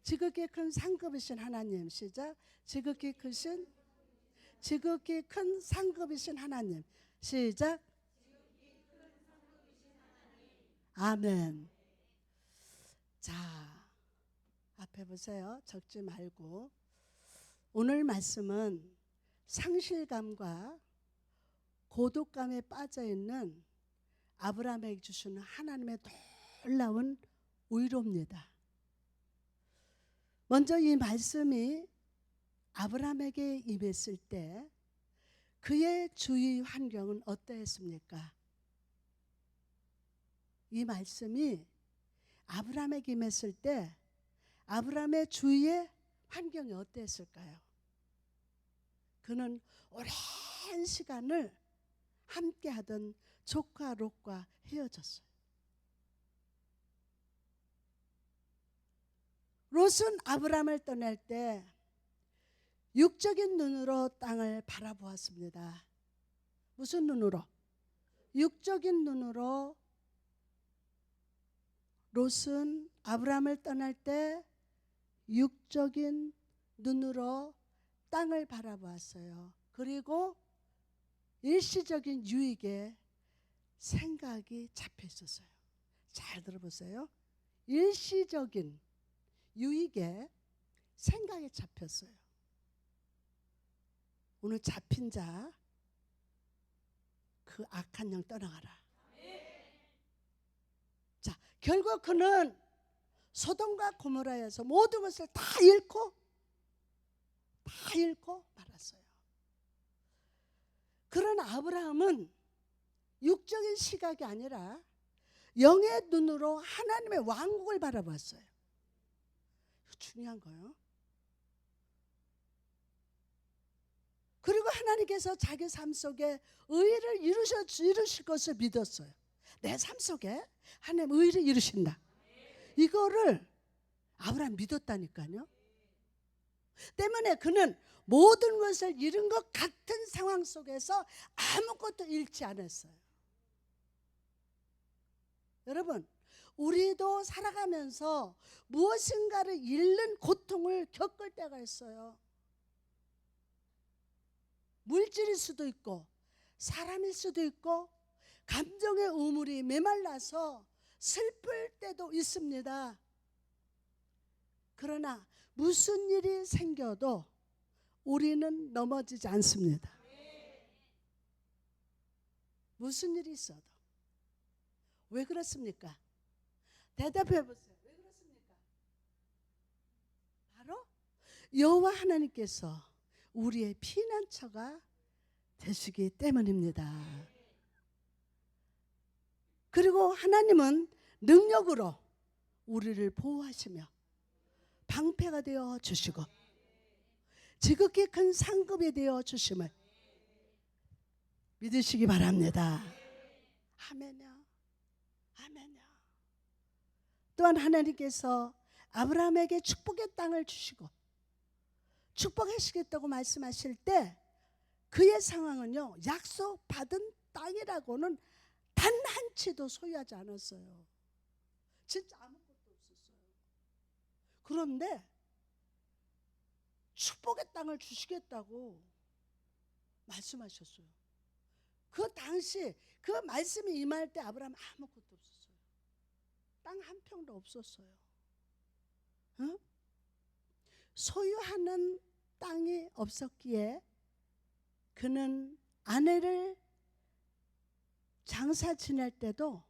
지극히 큰 상급이신 하나님. 시작. 지극히 큰 상급이신 하나님. 시작. 아멘. 자, 앞에 보세요. 적지 말고. 오늘 말씀은 상실감과 고독감에 빠져있는 아브라함에게 주시는 하나님의 놀라운 위로입니다. 먼저 이 말씀이 아브라함에게 임했을 때 그의 주위 환경은 어떠했습니까? 이 말씀이 아브라함에게 임했을 때 아브라함의 주위의 환경이 어땠을까요? 그는 오랜 시간을 함께하던 조카 롯과 헤어졌어요. 롯은 아브라함을 떠날 때 육적인 눈으로 땅을 바라보았습니다. 무슨 눈으로? 육적인 눈으로 롯은 아브라함을 떠날 때 육적인 눈으로 땅을 바라보았어요. 그리고 일시적인 유익에 생각이 잡혀 있었어요. 잘 들어보세요. 일시적인 유익에 생각이 잡혔어요. 오늘 잡힌 자, 그 악한 영 떠나가라. 자, 결국 그는 소돔과 고모라에서 모든 것을 다 잃고 말았어요. 그러나 아브라함은 육적인 시각이 아니라 영의 눈으로 하나님의 왕국을 바라봤어요. 중요한 거예요. 그리고 하나님께서 자기 삶 속에 의를 이루실 것을 믿었어요. 내 삶 속에 하나님 의를 이루신다. 이거를 아브라함 믿었다니까요. 때문에 그는 모든 것을 잃은 것 같은 상황 속에서 아무것도 잃지 않았어요. 여러분, 우리도 살아가면서 무엇인가를 잃는 고통을 겪을 때가 있어요. 물질일 수도 있고 사람일 수도 있고 감정의 우물이 메말라서 슬플 때도 있습니다. 그러나 무슨 일이 생겨도 우리는 넘어지지 않습니다. 무슨 일이 있어도. 왜 그렇습니까? 대답해 보세요. 왜 그렇습니까? 바로 여호와 하나님께서 우리의 피난처가 되시기 때문입니다. 그리고 하나님은 능력으로 우리를 보호하시며 방패가 되어 주시고 지극히 큰 상급이 되어 주심을 믿으시기 바랍니다. 아멘요. 아멘요. 또한 하나님께서 아브라함에게 축복의 땅을 주시고 축복하시겠다고 말씀하실 때 그의 상황은요, 약속받은 땅이라고는 단 한 채도 소유하지 않았어요. 진짜 아무것도 없었어요. 그런데 축복의 땅을 주시겠다고 말씀하셨어요. 그 당시 그 말씀이 임할 때 아브라함 아무것도 없었어요. 땅 한 평도 없었어요. 응? 소유하는 땅이 없었기에 그는 아내를 장사 지낼 때도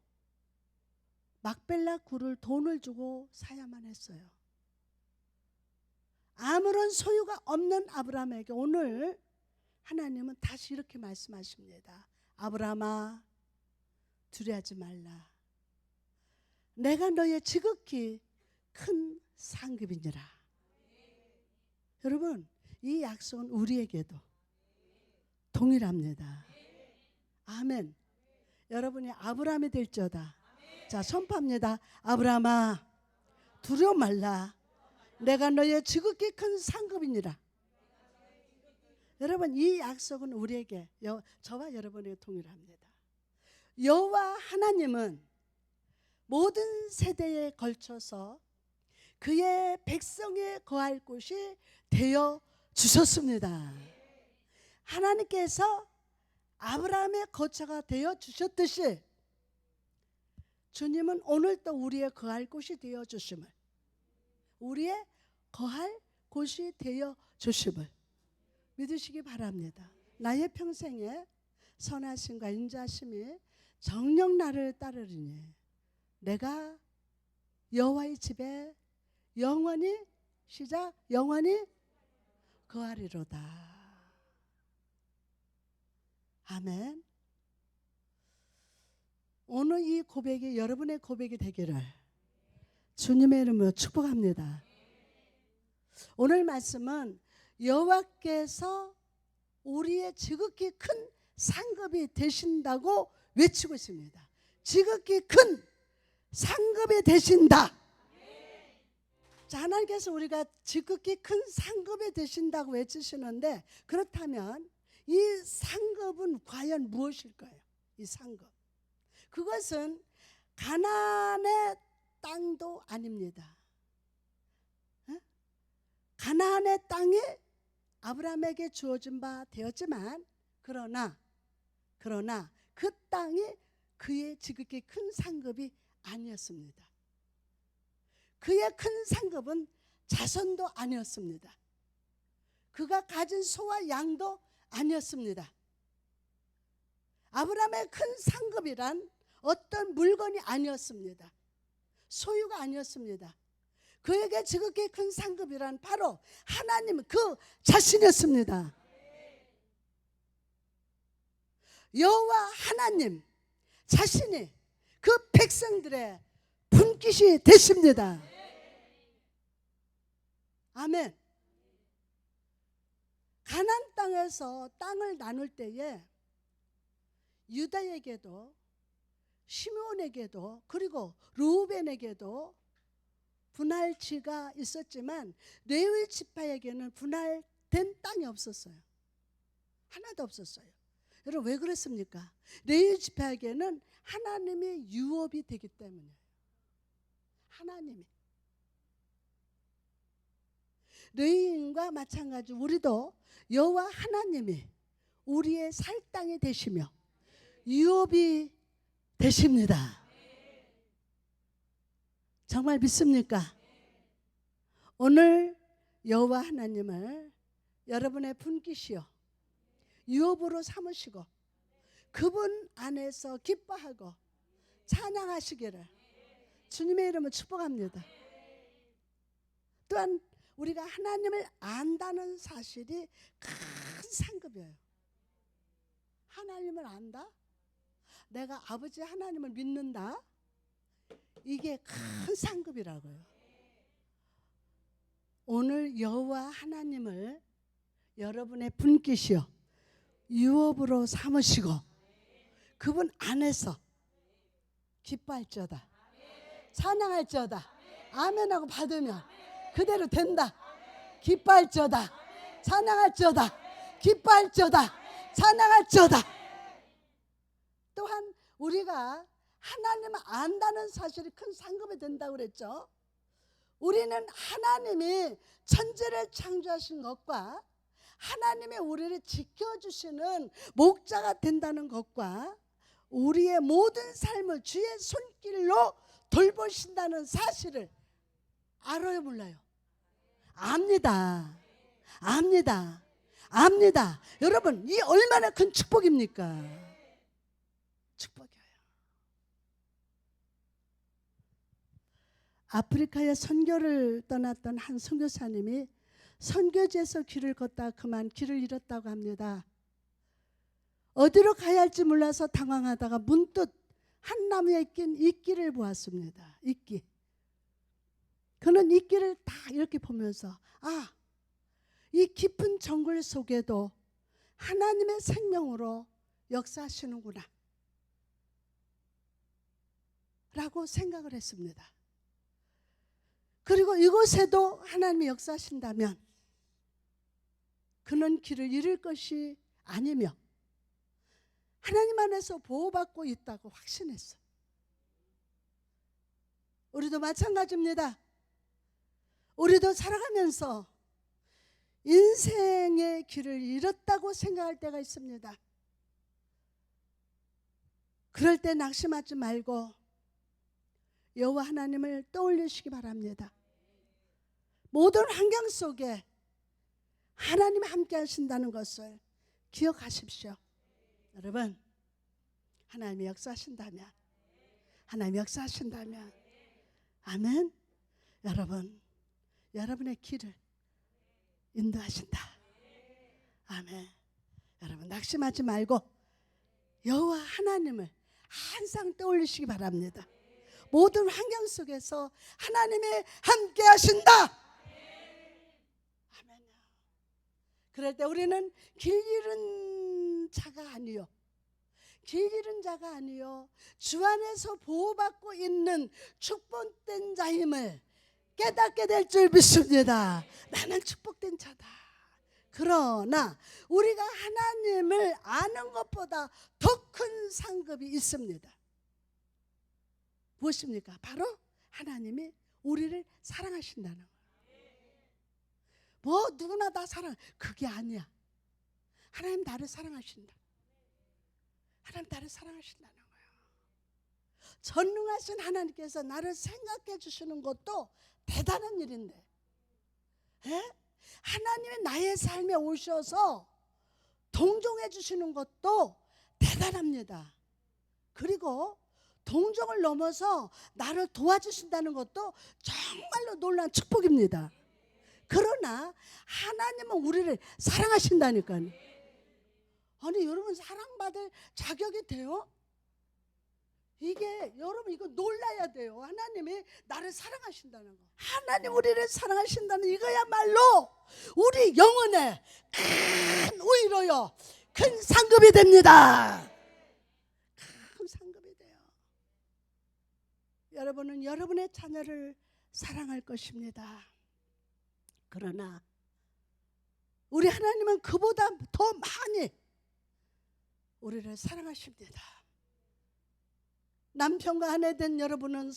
막벨라 굴을 돈을 주고 사야만 했어요. 아무런 소유가 없는 아브라함에게 오늘 하나님은 다시 이렇게 말씀하십니다. 아브라함아, 두려워하지 말라. 내가 너의 지극히 큰 상급이니라. 여러분, 이 약속은 우리에게도 동일합니다. 아멘. 여러분이 아브라함이 될지어다. 자, 선포합니다. 아브라함아, 두려워 말라. 내가 너의 지극히 큰 상급이니라. 여러분, 이 약속은 우리에게, 저와 여러분에게 동일합니다. 여호와 하나님은 모든 세대에 걸쳐서 그의 백성에 거할 곳이 되어 주셨습니다. 하나님께서 아브라함의 거처가 되어 주셨듯이 주님은 오늘도 우리의 거할 곳이 되어 주심을, 우리의 거할 곳이 되어 주심을 믿으시기 바랍니다. 나의 평생에 선하심과 인자심이 정녕 나를 따르리니 내가 여호와의 집에 영원히, 시작, 영원히 거하리로다. 아멘. 오늘 이 고백이 여러분의 고백이 되기를 주님의 이름으로 축복합니다. 오늘 말씀은 여호와께서 우리의 지극히 큰 상급이 되신다고 외치고 있습니다. 지극히 큰 상급이 되신다. 자, 하나님께서 우리가 지극히 큰 상급이 되신다고 외치시는데, 그렇다면 이 상급은 과연 무엇일까요? 이 상급, 그것은 가나안의 땅도 아닙니다. 가나안의 땅이 아브라함에게 주어진 바 되었지만, 그러나 그 땅이 그의 지극히 큰 상급이 아니었습니다. 그의 큰 상급은 자손도 아니었습니다. 그가 가진 소와 양도 아니었습니다. 아브라함의 큰 상급이란 어떤 물건이 아니었습니다. 소유가 아니었습니다. 그에게 지극히 큰 상급이란 바로 하나님 그 자신이었습니다. 여호와 하나님 자신이 그 백성들의 분깃이 되십니다. 아멘. 가나안 땅에서 땅을 나눌 때에 유다에게도 시므온에게도 그리고 르우벤에게도 분할지가 있었지만 레위 지파에게는 분할된 땅이 없었어요. 하나도 없었어요. 여러분 왜 그랬습니까? 레위 지파에게는 하나님의 유업이 되기 때문이에요. 하나님이. 레위인과 마찬가지 우리도 여호와 하나님이 우리의 살 땅이 되시며 유업이 되십니다. 정말 믿습니까? 오늘 여호와 하나님을 여러분의 분깃이요 유업으로 삼으시고 그분 안에서 기뻐하고 찬양하시기를 주님의 이름으로 축복합니다. 또한 우리가 하나님을 안다는 사실이 큰 상급이에요. 하나님을 안다? 내가 아버지 하나님을 믿는다? 이게 큰 상급이라고요. 오늘 여호와 하나님을 여러분의 분깃이요 유업으로 삼으시고 그분 안에서 기뻐할지어다, 찬양할지어다, 아멘하고 받으면 그대로 된다. 기뻐할지어다, 찬양할지어다, 기뻐할지어다, 찬양할지어다. 또한 우리가 하나님을 안다는 사실이 큰 상급이 된다고 그랬죠. 우리는 하나님이 천지를 창조하신 것과 하나님의 우리를 지켜주시는 목자가 된다는 것과 우리의 모든 삶을 주의 손길로 돌보신다는 사실을 알아요, 몰라요? 압니다. 압니다. 압니다. 여러분, 이 얼마나 큰 축복입니까? 축복이에요. 아프리카에 선교를 떠났던 한 선교사님이 선교지에서 길을 걷다 그만 길을 잃었다고 합니다. 어디로 가야 할지 몰라서 당황하다가 문득 한 나무에 낀 이끼를 보았습니다. 이끼. 그는 이끼를 다 이렇게 보면서 이 깊은 정글 속에도 하나님의 생명으로 역사하시는구나 라고 생각을 했습니다. 그리고 이곳에도 하나님이 역사하신다면 그는 길을 잃을 것이 아니며 하나님 안에서 보호받고 있다고 확신했어요. 우리도 마찬가지입니다. 우리도 살아가면서 인생의 길을 잃었다고 생각할 때가 있습니다. 그럴 때 낙심하지 말고 여호와 하나님을 떠올리시기 바랍니다. 모든 환경 속에 하나님이 함께 하신다는 것을 기억하십시오. 여러분, 하나님이 역사하신다면, 하나님이 역사하신다면, 아멘. 여러분, 여러분의 길을 인도하신다. 아멘. 여러분, 낙심하지 말고 여호와 하나님을 항상 떠올리시기 바랍니다. 모든 환경 속에서 하나님이 함께 하신다. 아멘. 그럴 때 우리는 길 잃은 자가 아니요, 길 잃은 자가 아니요, 주 안에서 보호받고 있는 축복된 자임을 깨닫게 될 줄 믿습니다. 나는 축복된 자다. 그러나 우리가 하나님을 아는 것보다 더 큰 상급이 있습니다. 무엇입니까? 바로 하나님이 우리를 사랑하신다는 거예요. 뭐 누구나 다 사랑, 그게 아니야. 하나님 나를 사랑하신다. 하나님 나를 사랑하신다는 거예요. 전능하신 하나님께서 나를 생각해 주시는 것도 대단한 일인데, 하나님이 나의 삶에 오셔서 동정해 주시는 것도 대단합니다. 그리고 동정을 넘어서 나를 도와주신다는 것도 정말로 놀라운 축복입니다. 그러나 하나님은 우리를 사랑하신다니까요. 아니, 여러분, 사랑받을 자격이 돼요? 이게 여러분, 이거 놀라야 돼요. 하나님이 나를 사랑하신다는 거. 하나님 우리를 사랑하신다는 이거야말로 우리 영혼에 큰 위로요, 큰 상급이 됩니다. 큰 상급이 돼요. 여러분은 여러분의 자녀를 사랑할 것입니다. 그러나 우리 하나님은 그보다 더 많이 우리를 사랑하십니다. 남편과 아내 된 여러분은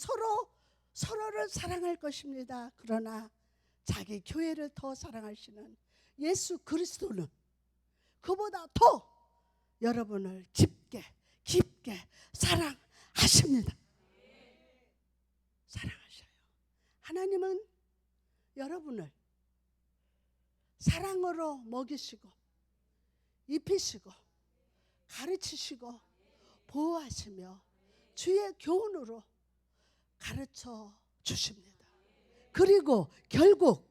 서로를 사랑할 것입니다. 그러나 자기 교회를 더 사랑하시는 예수 그리스도는 그보다 더 여러분을 깊게 사랑하십니다. 사랑하셔요. 하나님은 여러분을 사랑으로 먹이시고 입히시고 가르치시고 보호하시며 주의 교훈으로 가르쳐 주십니다. 그리고 결국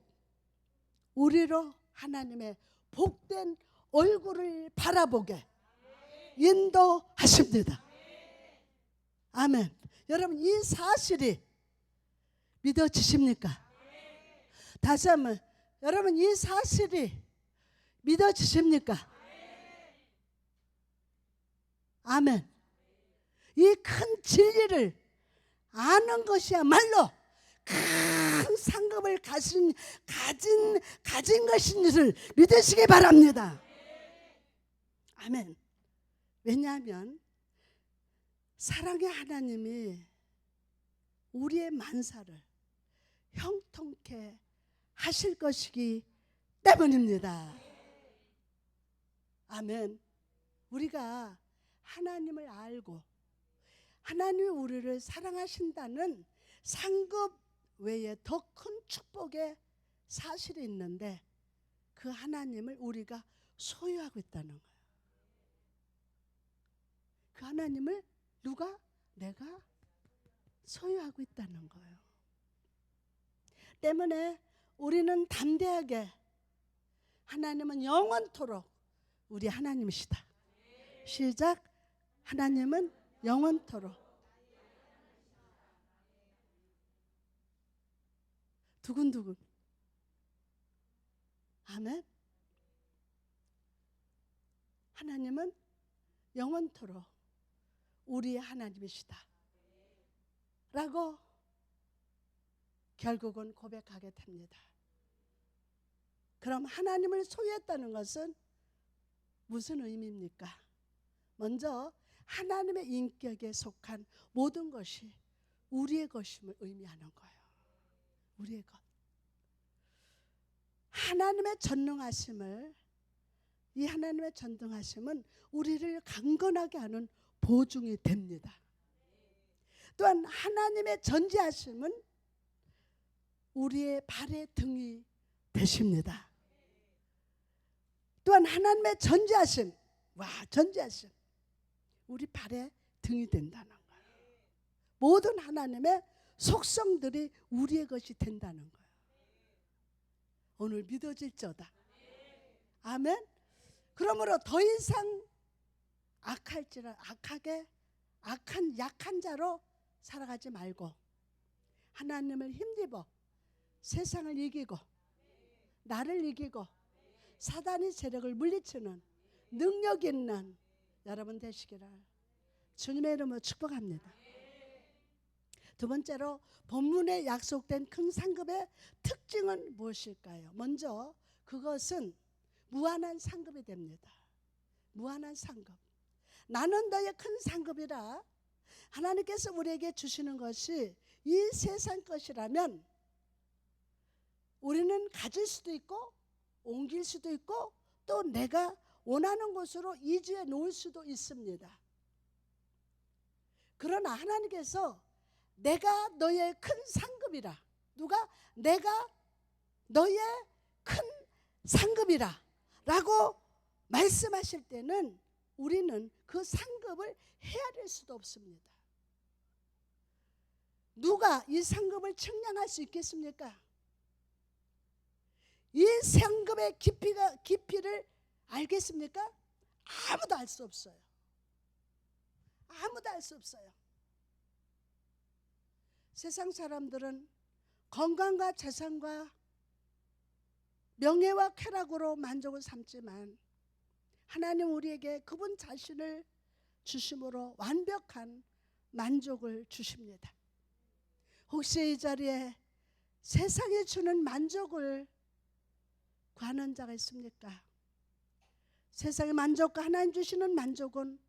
우리로 하나님의 복된 얼굴을 바라보게 인도하십니다. 아멘. 여러분, 이 사실이 믿어지십니까? 다시 한번, 여러분, 이 사실이 믿어지십니까? 아멘. 이 큰 진리를 아는 것이야말로 큰 상급을 가진 것인 줄을 믿으시기 바랍니다. 아멘. 왜냐하면 사랑의 하나님이 우리의 만사를 형통케 하실 것이기 때문입니다. 아멘. 우리가 하나님을 알고 하나님이 우리를 사랑하신다는 상급 외에 더 큰 축복의 사실이 있는데, 그 하나님을 우리가 소유하고 있다는 거예요. 그 하나님을 내가 소유하고 있다는 거예요. 때문에 우리는 담대하게, 하나님은 영원토록 우리 하나님이시다. 시작. 하나님은 영원토록. 두근두근. 아멘. 하나님은 영원토록 우리의 하나님이시다 라고 결국은 고백하게 됩니다. 그럼 하나님을 소유했다는 것은 무슨 의미입니까? 먼저 하나님의 인격에 속한 모든 것이 우리의 것임을 의미하는 거예요. 우리의 것. 하나님의 전능하심은 우리를 강건하게 하는 보증이 됩니다. 또한 하나님의 전지하심은 우리의 발의 등이 되십니다. 또한 하나님의 전지하심, 전지하심, 우리 발의 등이 된다는 거예요. 모든 하나님의 속성들이 우리의 것이 된다는 거예요. 오늘 믿어질저다. 아멘. 그러므로 더 이상 약한 자로 살아가지 말고 하나님을 힘입어 세상을 이기고 나를 이기고 사단의 세력을 물리치는 능력 있는 여러분 되시기를 주님의 이름으로 축복합니다. 두 번째로 본문에 약속된 큰 상급의 특징은 무엇일까요? 먼저 그것은 무한한 상급이 됩니다. 무한한 상급. 나는 너의 큰 상급이라 하나님께서 우리에게 주시는 것이 이 세상 것이라면 우리는 가질 수도 있고 옮길 수도 있고 또 내가 원하는 곳으로 이주해 놓을 수도 있습니다. 그러나 하나님께서 내가 너의 큰 상급이라, 누가? 내가 너의 큰 상급이라 라고 말씀하실 때는 우리는 그 상급을 헤아릴 수도 없습니다. 누가 이 상급을 측량할 수 있겠습니까? 이 상급의 깊이를 알겠습니까? 아무도 알 수 없어요. 아무도 알 수 없어요. 세상 사람들은 건강과 재산과 명예와 쾌락으로 만족을 삼지만 하나님 우리에게 그분 자신을 주심으로 완벽한 만족을 주십니다. 혹시 이 자리에 세상에 주는 만족을 구하는 자가 있습니까? 세상의 만족과 하나님 주시는 만족은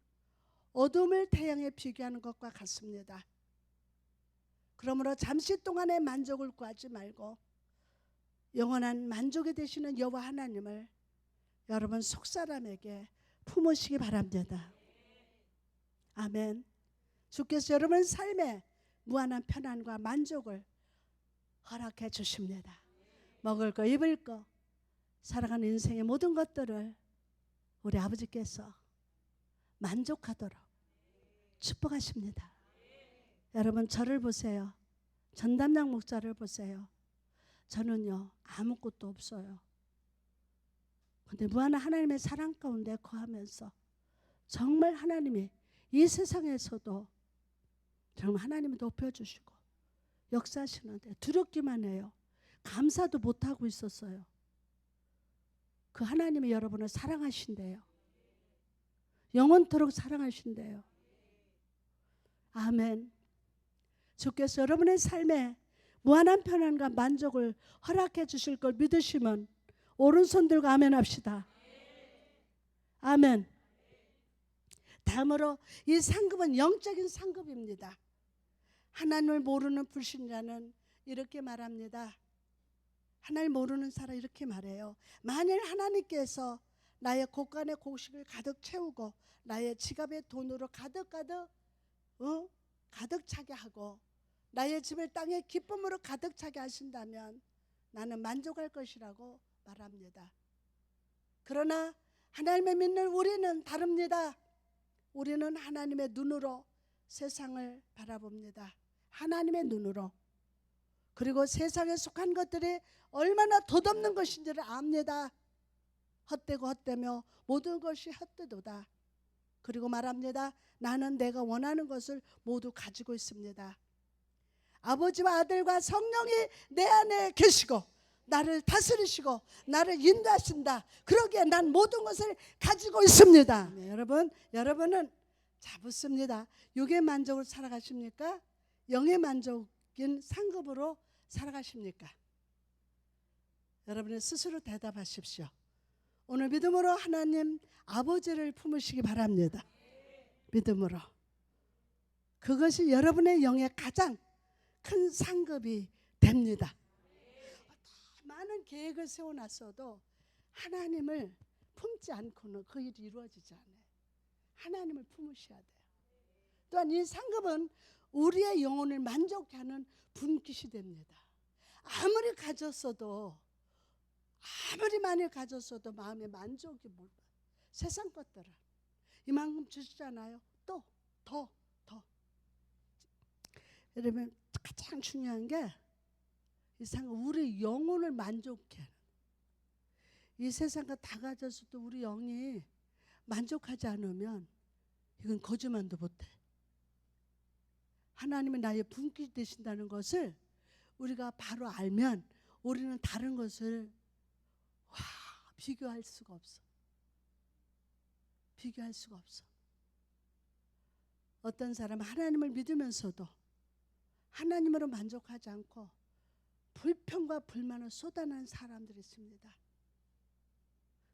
어둠을 태양에 비교하는 것과 같습니다. 그러므로 잠시 동안의 만족을 구하지 말고 영원한 만족이 되시는 여호와 하나님을 여러분 속사람에게 품으시기 바랍니다. 아멘. 주께서 여러분 삶에 무한한 편안과 만족을 허락해 주십니다. 먹을 거 입을 거 살아가는 인생의 모든 것들을 우리 아버지께서 만족하도록 축복하십니다. 여러분 저를 보세요. 전담장 목자를 보세요. 저는요 아무것도 없어요. 근데 무한한 하나님의 사랑 가운데 거하면서 정말 하나님이 이 세상에서도 정말 하나님이 높여주시고 역사하시는데 두렵기만 해요. 감사도 못하고 있었어요. 그 하나님이 여러분을 사랑하신대요. 영원토록 사랑하신대요. 아멘. 주께서 여러분의 삶에 무한한 편안과 만족을 허락해 주실 걸 믿으시면 오른손 들고 아멘 합시다. 아멘. 다음으로 이 상급은 영적인 상급입니다. 하나님을 모르는 불신자는 이렇게 말합니다. 하나님 모르는 사람 이렇게 말해요. 만일 하나님께서 나의 곳간의 곡식을 가득 채우고 나의 지갑의 돈으로 가득 차게 하고 나의 집을 땅의 기쁨으로 가득 차게 하신다면 나는 만족할 것이라고 말합니다. 그러나 하나님을 믿는 우리는 다릅니다. 우리는 하나님의 눈으로 세상을 바라봅니다. 하나님의 눈으로. 그리고 세상에 속한 것들이 얼마나 덧없는 것인지를 압니다. 헛되고 헛되며 모든 것이 헛되도다. 그리고 말합니다. 나는 내가 원하는 것을 모두 가지고 있습니다. 아버지와 아들과 성령이 내 안에 계시고 나를 다스리시고 나를 인도하신다. 그러기에 난 모든 것을 가지고 있습니다. 네, 여러분은 잡으십니다. 육의 만족을 살아가십니까? 영의 만족인 상급으로 살아가십니까? 여러분의 스스로 대답하십시오. 오늘 믿음으로 하나님 아버지를 품으시기 바랍니다. 믿음으로. 그것이 여러분의 영의 가장 큰 상급이 됩니다. 많은 계획을 세워놨어도 하나님을 품지 않고는 그 일이 이루어지지 않아요. 하나님을 품으셔야 돼요. 또한 이 상급은 우리의 영혼을 만족케 하는 분깃이 됩니다. 아무리 가졌어도, 아무리 많이 가졌어도 마음의 만족이 못 받아요. 세상 것들은 이만큼 주시잖아요. 또 더. 여러분, 가장 중요한 게 이 상급, 우리 영혼을 만족해 하는, 이 세상 거 다 가졌어도 우리 영이 만족하지 않으면 이건 거짓말도 못해. 하나님은 나의 분깃이 되신다는 것을 우리가 바로 알면 우리는 다른 것을 비교할 수가 없어. 비교할 수가 없어. 어떤 사람은 하나님을 믿으면서도 하나님으로 만족하지 않고 불평과 불만을 쏟아내는 사람들이 있습니다.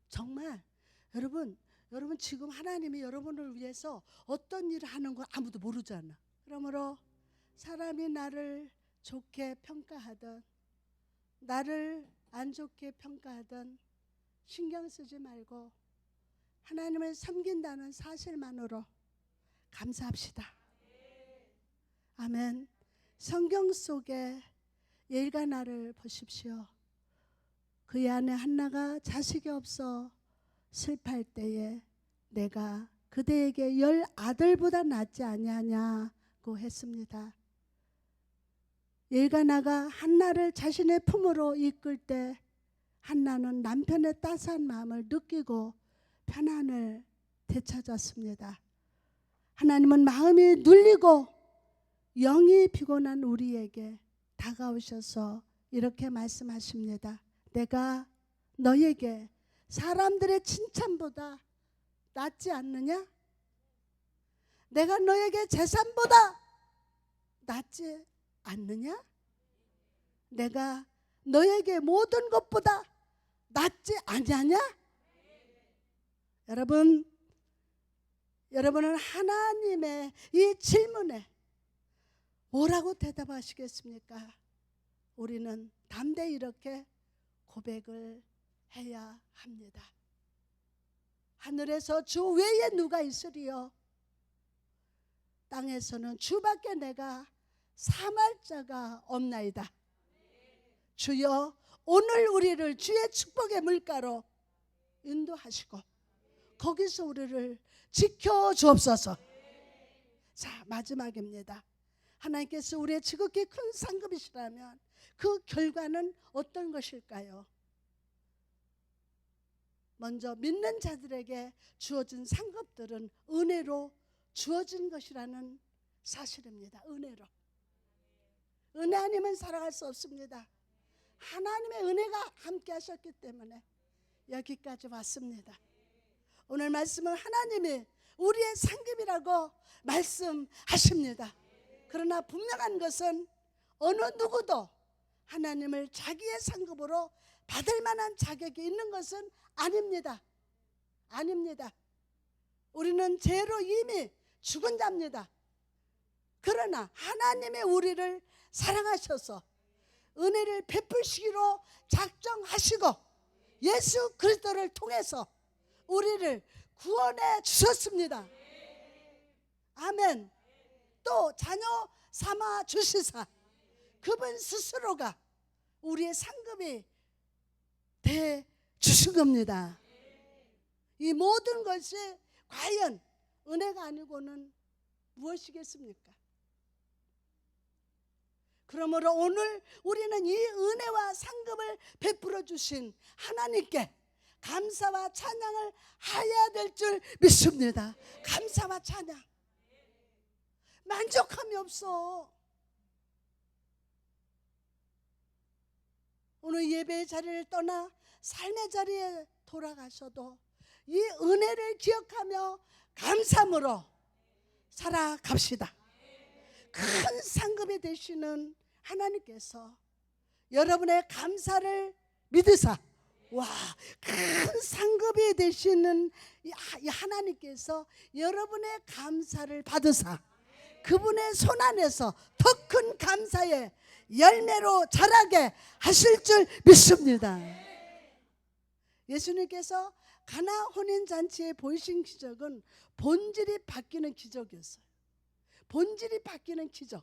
정말 여러분 지금 하나님이 여러분을 위해서 어떤 일을 하는 거 아무도 모르잖아. 그러므로 사람이 나를 좋게 평가하든 나를 안 좋게 평가하든 신경 쓰지 말고 하나님을 섬긴다는 사실만으로 감사합시다. 아멘. 성경 속에 엘가나를 보십시오. 그의 아내 한나가 자식이 없어 슬퍼할 때에 내가 그대에게 10 아들보다 낫지 아니하냐고 했습니다. 엘가나가 한나를 자신의 품으로 이끌 때 한나는 남편의 따스한 마음을 느끼고 편안을 되찾았습니다. 하나님은 마음이 눌리고 영이 피곤한 우리에게 다가오셔서 이렇게 말씀하십니다. 내가 너에게 사람들의 칭찬보다 낫지 않느냐? 내가 너에게 재산보다 낫지 않느냐? 내가 너에게 모든 것보다 낫지 않느냐? 여러분은 하나님의 이 질문에 뭐라고 대답하시겠습니까? 우리는 담대히 이렇게 고백을 해야 합니다. 하늘에서 주 외에 누가 있으리요? 땅에서는 주밖에 내가 삼할 자가 없나이다. 주여, 오늘 우리를 주의 축복의 물가로 인도하시고 거기서 우리를 지켜주옵소서. 자, 마지막입니다. 하나님께서 우리의 지극히 큰 상급이시라면 그 결과는 어떤 것일까요? 먼저 믿는 자들에게 주어진 상급들은 은혜로 주어진 것이라는 사실입니다. 은혜로. 은혜 아니면 살아갈 수 없습니다. 하나님의 은혜가 함께 하셨기 때문에 여기까지 왔습니다. 오늘 말씀은 하나님이 우리의 상급이라고 말씀하십니다. 그러나 분명한 것은 어느 누구도 하나님을 자기의 상급으로 받을 만한 자격이 있는 것은 아닙니다. 아닙니다. 우리는 죄로 이미 죽은 자입니다. 그러나 하나님의 우리를 사랑하셔서 은혜를 베푸시기로 작정하시고 예수 그리스도를 통해서 우리를 구원해 주셨습니다. 아멘. 또 자녀 삼아 주시사 그분 스스로가 우리의 상급이 돼 주신 겁니다. 이 모든 것이 과연 은혜가 아니고는 무엇이겠습니까? 그러므로 오늘 우리는 이 은혜와 상급을 베풀어 주신 하나님께 감사와 찬양을 해야 될 줄 믿습니다. 감사와 찬양. 만족함이 없어. 오늘 예배의 자리를 떠나 삶의 자리에 돌아가셔도 이 은혜를 기억하며 감사함으로 살아갑시다. 큰 상급이 되시는 하나님께서 여러분의 감사를 믿으사, 와, 큰 상급이 되시는 이 하나님께서 여러분의 감사를 받으사 그분의 손 안에서 더 큰 감사의 열매로 자라게 하실 줄 믿습니다. 예수님께서 가나 혼인잔치에 보이신 기적은 본질이 바뀌는 기적이었어요. 본질이 바뀌는 기적.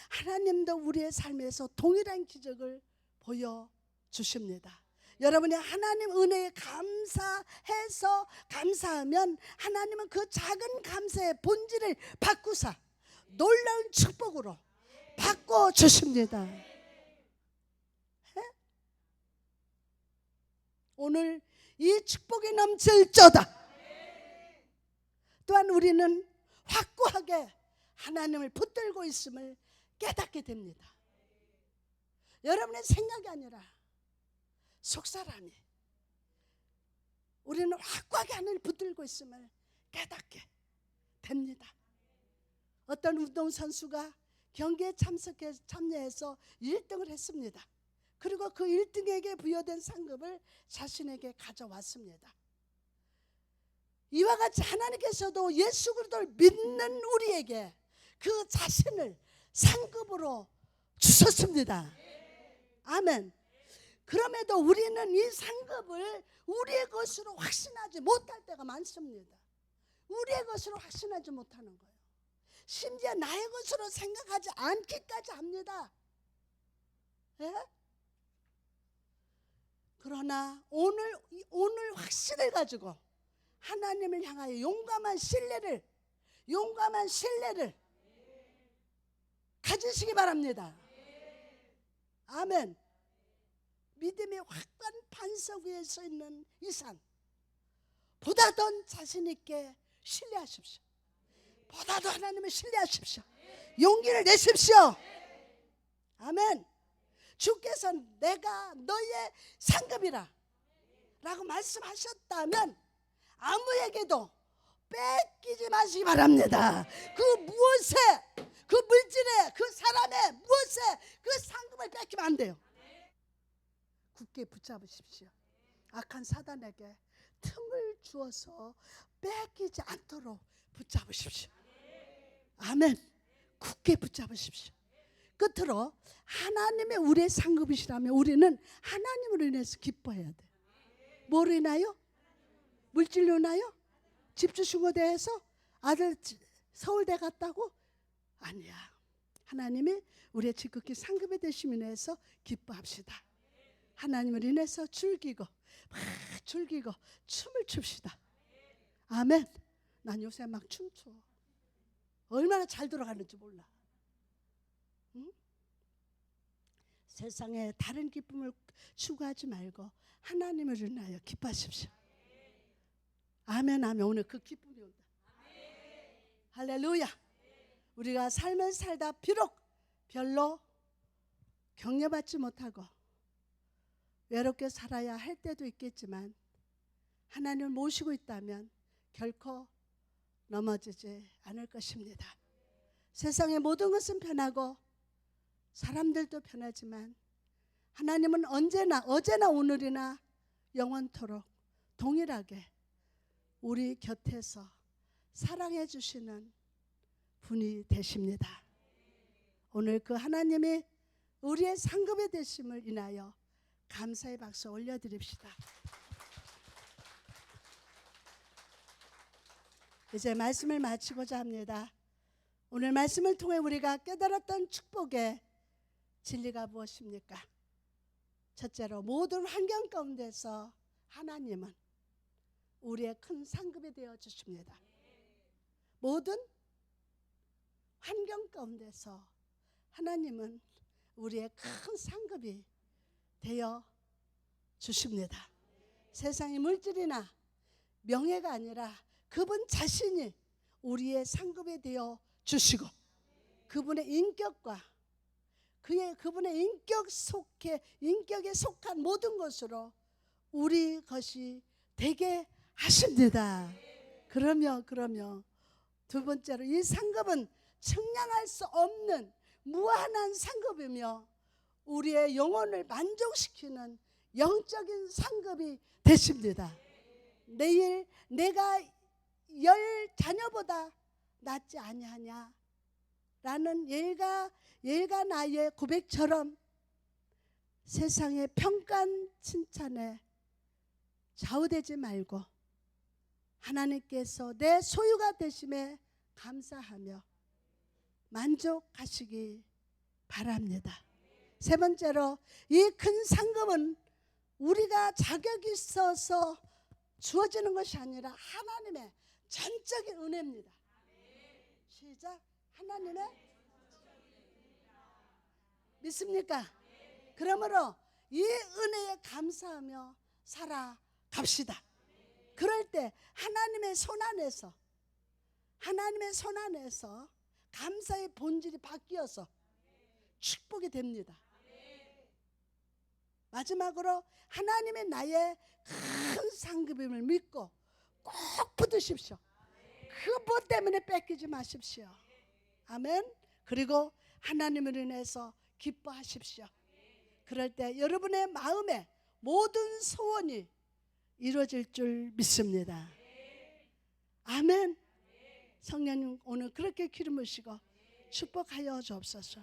하나님도 우리의 삶에서 동일한 기적을 보여주십니다. 여러분이 하나님 은혜에 감사해서 감사하면 하나님은 그 작은 감사의 본질을 바꾸사 놀라운 축복으로 바꿔주십니다. 오늘 이 축복이 넘칠저다. 또한 우리는 확고하게 하나님을 붙들고 있음을 깨닫게 됩니다. 여러분의 생각이 아니라 속사람이 우리는 확고하게 하나님을 붙들고 있음을 깨닫게 됩니다. 어떤 운동선수가 경기에 참여해서 1등을 했습니다. 그리고 그 1등에게 부여된 상금을 자신에게 가져왔습니다. 이와 같이 하나님께서도 예수 그리스도를 믿는 우리에게 그 자신을 상급으로 주셨습니다. 아멘. 그럼에도 우리는 이 상급을 우리의 것으로 확신하지 못할 때가 많습니다. 우리의 것으로 확신하지 못하는 거예요. 심지어 나의 것으로 생각하지 않기까지 합니다. 예? 그러나 오늘 확신을 가지고 하나님을 향하여 용감한 신뢰를 가지시기 바랍니다. 아멘. 믿음의 확고한 반석 위에 서 있는 이 산, 보다 더 자신 있게 신뢰하십시오. 보다 더 하나님을 신뢰하십시오. 용기를 내십시오. 아멘. 주께서 내가 너의 상급이라 라고 말씀하셨다면 아무에게도 뺏기지 마시기 바랍니다. 그 무엇에, 그 물질에, 그 사람의 무엇에 그 상급을 뺏기면 안 돼요. 굳게 붙잡으십시오. 악한 사단에게 틈을 주어서 뺏기지 않도록 붙잡으십시오. 아멘. 굳게 붙잡으십시오. 끝으로 하나님의 우리의 상급이시라면 우리는 하나님으로 인해서 기뻐해야 돼. 뭐로 인하여? 물질로 인하여? 집 주신 것에 대해서 아들 서울대 갔다고? 아니야. 하나님이 우리의 지극히 상급이 되심에 인해서 기뻐합시다. 하나님을 인해서 즐기고 춤을 춥시다. 아멘. 난 요새 막 춤춰. 얼마나 잘 돌아가는지 몰라. 응? 세상에 다른 기쁨을 추구하지 말고 하나님을 인하여 기뻐하십시오. 아멘 하면 오늘 그 기쁨이 온다. 할렐루야. 우리가 삶을 살다 비록 별로 격려받지 못하고 외롭게 살아야 할 때도 있겠지만 하나님을 모시고 있다면 결코 넘어지지 않을 것입니다. 세상의 모든 것은 변하고 사람들도 변하지만 하나님은 언제나 어제나 오늘이나 영원토록 동일하게 우리 곁에서 사랑해 주시는 분이 되십니다. 오늘 그 하나님이 우리의 상급이 되심을 인하여 감사의 박수 올려드립시다. 이제 말씀을 마치고자 합니다. 오늘 말씀을 통해 우리가 깨달았던 축복의 진리가 무엇입니까? 첫째로 모든 환경 가운데서 하나님은 우리의 큰 상급이 되어 주십니다. 모든 환경 가운데서 하나님은 우리의 큰 상급이 되어 주십니다. 세상의 물질이나 명예가 아니라 그분 자신이 우리의 상급이 되어 주시고 그분의 인격과 그분의 인격에 속한 모든 것으로 우리 것이 되게 하십니다. 그러며 두 번째로 이 상급은 측량할 수 없는 무한한 상급이며 우리의 영혼을 만족시키는 영적인 상급이 되십니다. 내일 내가 10 자녀보다 낫지 아니하냐? 라는 얘가 나의 고백처럼 세상의 평가한 칭찬에 좌우되지 말고 하나님께서 내 소유가 되심에 감사하며 만족하시기 바랍니다. 세 번째로, 이 큰 상급은 우리가 자격이 있어서 주어지는 것이 아니라 하나님의 전적인 은혜입니다. 시작. 하나님의 믿습니까? 그러므로 이 은혜에 감사하며 살아갑시다. 그럴 때 하나님의 손 안에서 감사의 본질이 바뀌어서 축복이 됩니다. 마지막으로 하나님의 나의 큰 상급임을 믿고 꼭 붙으십시오. 그것 때문에 뺏기지 마십시오. 아멘. 그리고 하나님을 인해서 기뻐하십시오. 그럴 때 여러분의 마음에 모든 소원이 이루어질 줄 믿습니다. 아멘. 성령님 오늘 그렇게 기름으시고 축복하여 주옵소서.